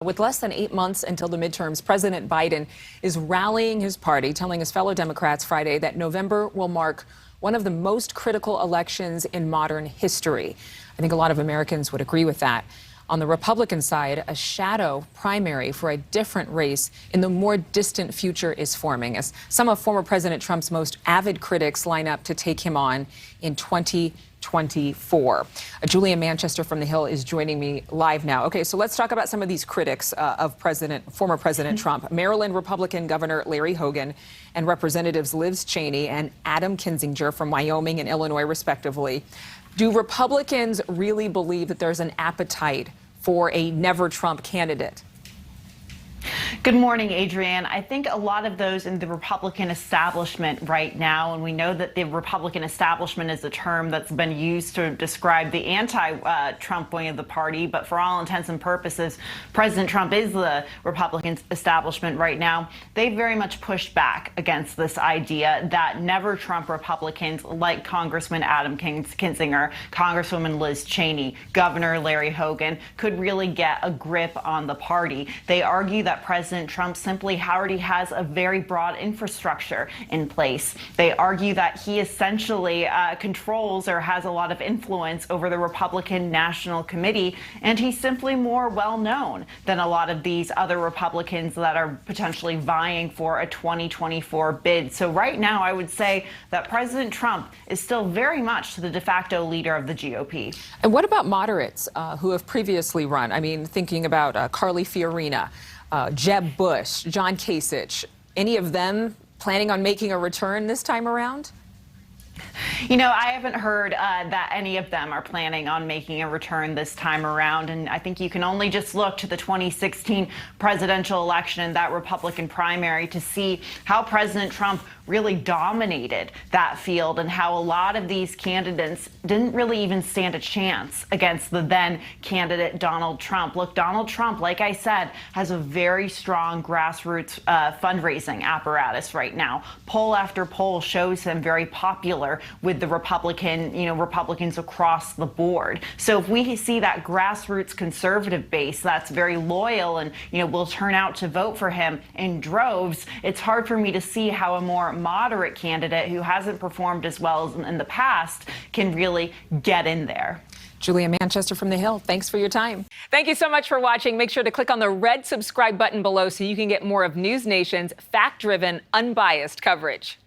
With less than 8 months until the midterms, President Biden is rallying his party, telling his fellow Democrats Friday that November will mark one of the most critical elections in modern history. I think a lot of Americans would agree with that. On the Republican side, a shadow primary for a different race in the more distant future is forming, as some of former President Trump's most avid critics line up to take him on in 2024. Julia Manchester from The Hill is joining me live now. Okay, so let's talk about some of these critics of former President Trump. Maryland Republican Governor Larry Hogan and Representatives Liz Cheney and Adam Kinzinger from Wyoming and Illinois, respectively. Do Republicans really believe that there's an appetite for a never-Trump candidate? Good morning, Adrienne. I think a lot of those in the Republican establishment right now, and we know that the Republican establishment is a term that's been used to describe the anti-Trump wing of the party, but for all intents and purposes, President Trump is the Republican establishment right now. They very much pushed back against this idea that never-Trump Republicans like Congressman Adam Kinzinger, Congresswoman Liz Cheney, Governor Larry Hogan could really get a grip on the party. They argue that President Trump simply already has a very broad infrastructure in place. They argue that he essentially controls or has a lot of influence over the Republican National Committee, and he's simply more well-known than a lot of these other Republicans that are potentially vying for a 2024 bid. So right now, I would say that President Trump is still very much the de facto leader of the GOP. And what about moderates who have previously run? I mean, thinking about Carly Fiorina, Jeb Bush, John Kasich, any of them planning on making a return this time around? You know, I haven't heard that any of them are planning on making a return this time around. And I think you can only just look to the 2016 presidential election and that Republican primary to see how President Trump really dominated that field and how a lot of these candidates didn't really even stand a chance against the then candidate Donald Trump. Look, Donald Trump, like I said, has a very strong grassroots fundraising apparatus right now. Poll after poll shows him very popular with the Republicans across the board. So if we see that grassroots conservative base that's very loyal and, will turn out to vote for him in droves, it's hard for me to see how a more moderate candidate who hasn't performed as well as in the past can really get in there. Julia Manchester from The Hill, thanks for your time. Thank you so much for watching. Make sure to click on the red subscribe button below so you can get more of NewsNation's fact-driven, unbiased coverage.